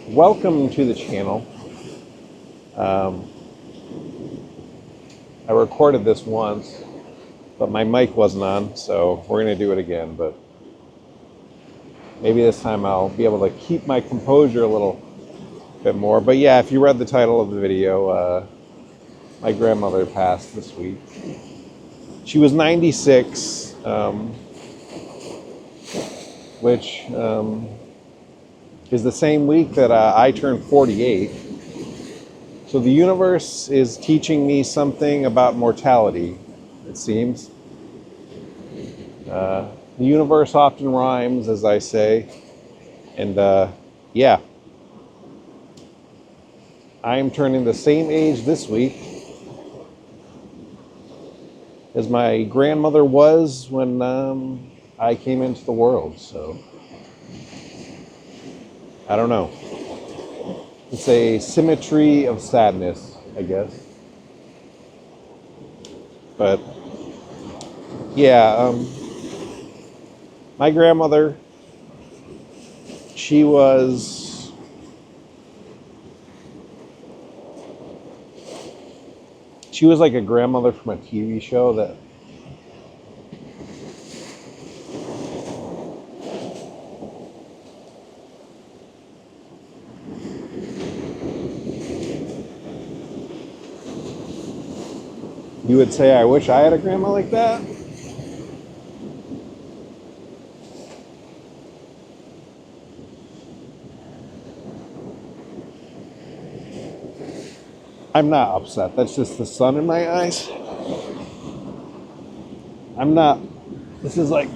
Welcome to the channel. I recorded this once, but my mic wasn't on, so we're going to do it again. But maybe this time I'll be able to keep my composure a little bit more. But yeah, if you read the title of the video, my grandmother passed this week. She was 96, which is the same week that I turned 48. So the universe is teaching me something about mortality, it seems. The universe often rhymes, as I say. And yeah, I am turning the same age this week as my grandmother was when I came into the world. So I don't know. It's a symmetry of sadness, I guess. But yeah, my grandmother, she was like a grandmother from a TV show that you would say, I wish I had a grandma like that. I'm not upset. That's just the sun in my eyes. This is like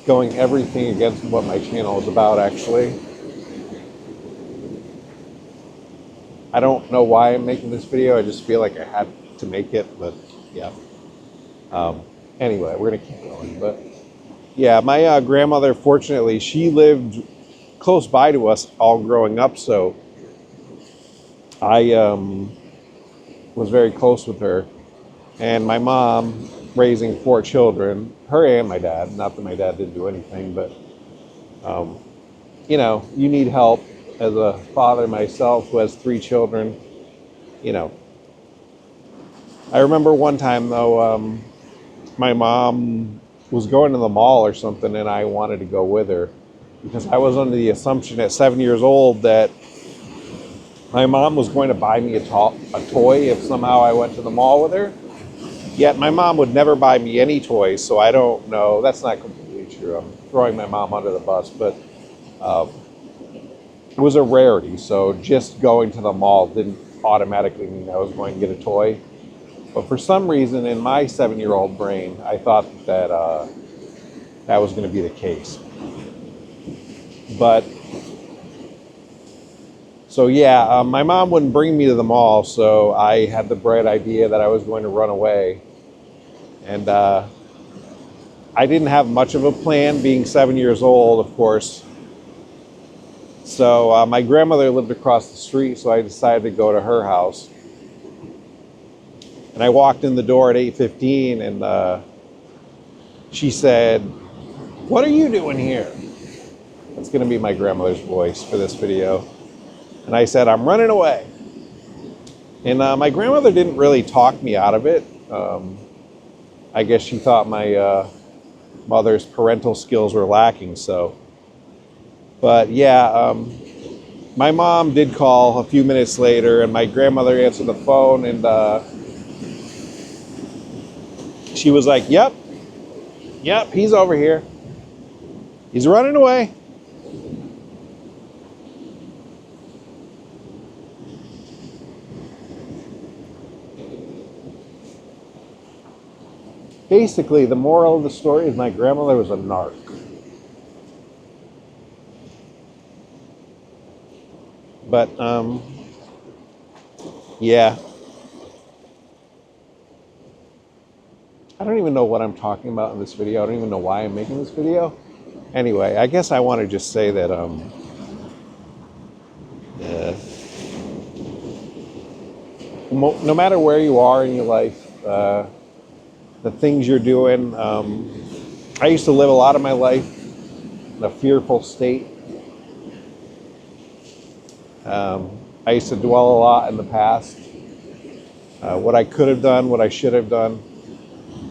going everything against what my channel is about, actually. I don't know why I'm making this video. I just feel like I had to make it, but yeah. Anyway, we're gonna keep going. But yeah, my grandmother, fortunately, she lived close by to us all growing up, so I was very close with her. And my mom, raising 4 children, her and my dad, not that my dad didn't do anything, but you know, you need help. As a father myself who has 3 children, you know. I remember one time though, my mom was going to the mall or something and I wanted to go with her because I was under the assumption at 7 years old that my mom was going to buy me a toy if somehow I went to the mall with her. Yet my mom would never buy me any toys, so I don't know. That's not completely true. I'm throwing my mom under the bus, but it was a rarity. So just going to the mall didn't automatically mean I was going to get a toy. But for some reason, in my 7-year-old brain, I thought that that was going to be the case. But so yeah, my mom wouldn't bring me to the mall, so I had the bright idea that I was going to run away. And I didn't have much of a plan, being 7 years old, of course. So my grandmother lived across the street, so I decided to go to her house. And I walked in the door at 8:15, and she said, "What are you doing here?" That's going to be my grandmother's voice for this video. And I said, "I'm running away." And my grandmother didn't really talk me out of it. I guess she thought my mother's parental skills were lacking, so. But yeah, my mom did call a few minutes later, and my grandmother answered the phone, and she was like, yep, he's over here. He's running away. Basically, the moral of the story is my grandmother was a narc. But, yeah. I don't even know what I'm talking about in this video. I don't even know why I'm making this video. Anyway, I guess I want to just say that, no matter where you are in your life, the things you're doing, I used to live a lot of my life in a fearful state. I used to dwell a lot in the past, what I could have done, what I should have done.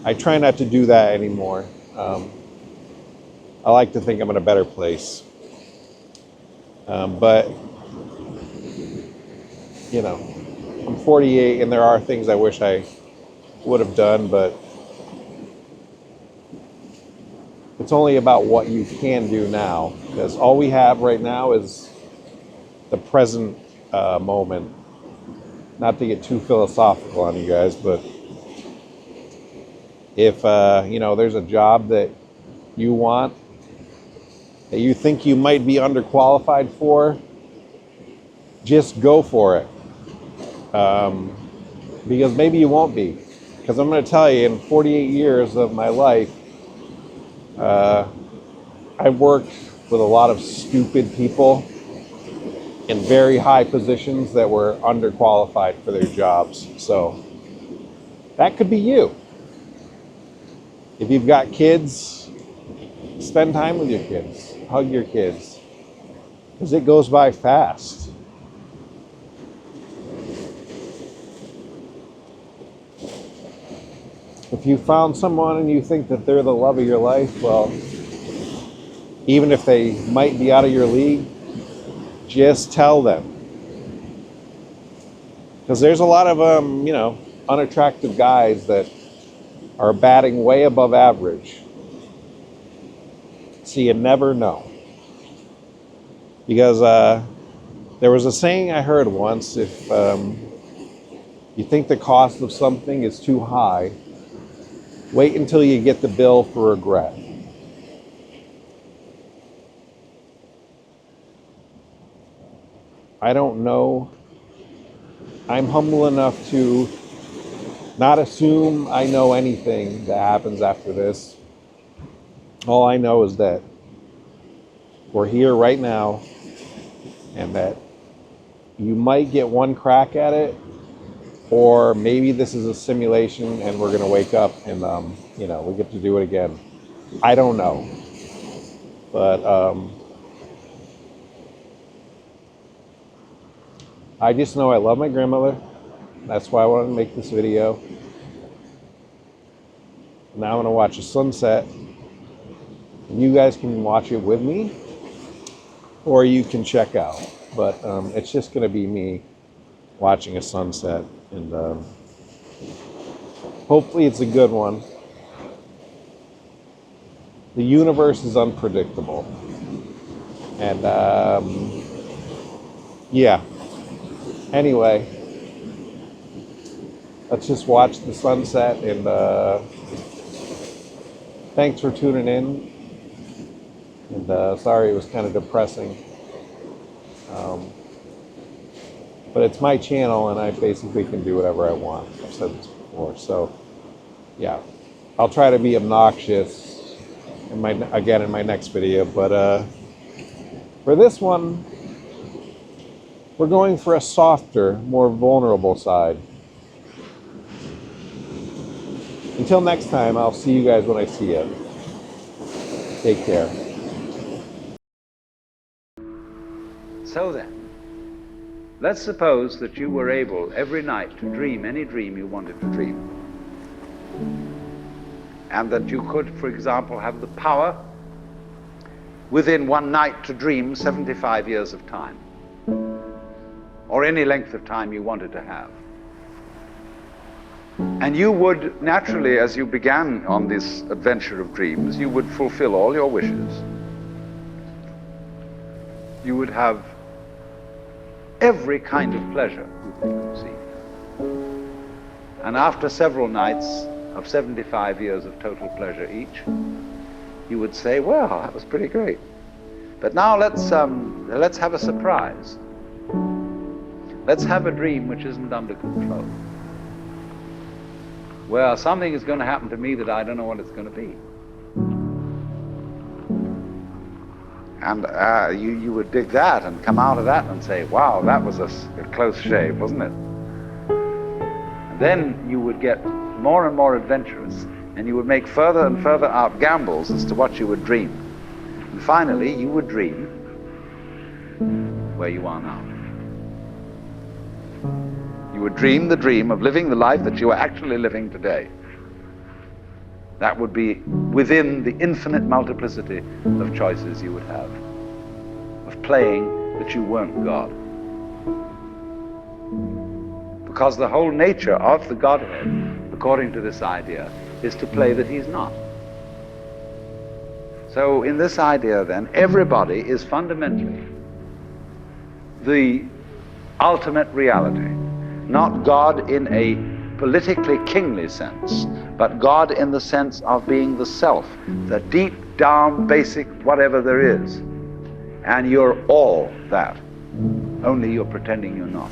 I try not to do that anymore. I like to think I'm in a better place. But, you know, I'm 48 and there are things I wish I would have done, but it's only about what you can do now, because all we have right now is the present moment. Not to get too philosophical on you guys, but if there's a job that you want, that you think you might be underqualified for, just go for it. Because maybe you won't be. Because I'm going to tell you, in 48 years of my life, I've worked with a lot of stupid people in very high positions that were underqualified for their jobs. So that could be you. If you've got kids, spend time with your kids. Hug your kids. Because it goes by fast. If you found someone and you think that they're the love of your life, well, even if they might be out of your league, just tell them. Because there's a lot of, unattractive guys that are batting way above average. So you never know. Because there was a saying I heard once, if you think the cost of something is too high, wait until you get the bill for regret. I don't know. I'm humble enough to not assume I know anything that happens after this. All I know is that we're here right now, and that you might get one crack at it, or maybe this is a simulation and we're going to wake up and, we get to do it again. I don't know. But I just know I love my grandmother. That's why I wanted to make this video. Now I'm going to watch a sunset. And you guys can watch it with me, or you can check out. But it's just going to be me watching a sunset. And hopefully it's a good one. The universe is unpredictable. And yeah. Anyway, let's just watch the sunset, and thanks for tuning in. And sorry it was kind of depressing. But it's my channel, and I basically can do whatever I want. I've said this before. So, yeah. I'll try to be obnoxious in my next video. But for this one, we're going for a softer, more vulnerable side. Until next time, I'll see you guys when I see you. Take care. So then, let's suppose that you were able every night to dream any dream you wanted to dream. And that you could, for example, have the power within one night to dream 75 years of time, or any length of time you wanted to have. And you would naturally, as you began on this adventure of dreams, you would fulfill all your wishes. You would have every kind of pleasure you could conceive. And after several nights of 75 years of total pleasure each, you would say, well, that was pretty great. But now let's have a surprise. Let's have a dream which isn't under control. Well, something is going to happen to me that I don't know what it's going to be. And you would dig that and come out of that and say, wow, that was a close shave, wasn't it? And then you would get more and more adventurous, and you would make further and further out gambles as to what you would dream. And finally, you would dream where you are now. You would dream the dream of living the life that you are actually living today. That would be within the infinite multiplicity of choices you would have, of playing that you weren't God. Because the whole nature of the Godhead, according to this idea, is to play that he's not. So in this idea then, everybody is fundamentally the ultimate reality, not God in a politically kingly sense, but God in the sense of being the self, the deep down basic whatever there is. And you're all that, only you're pretending you're not.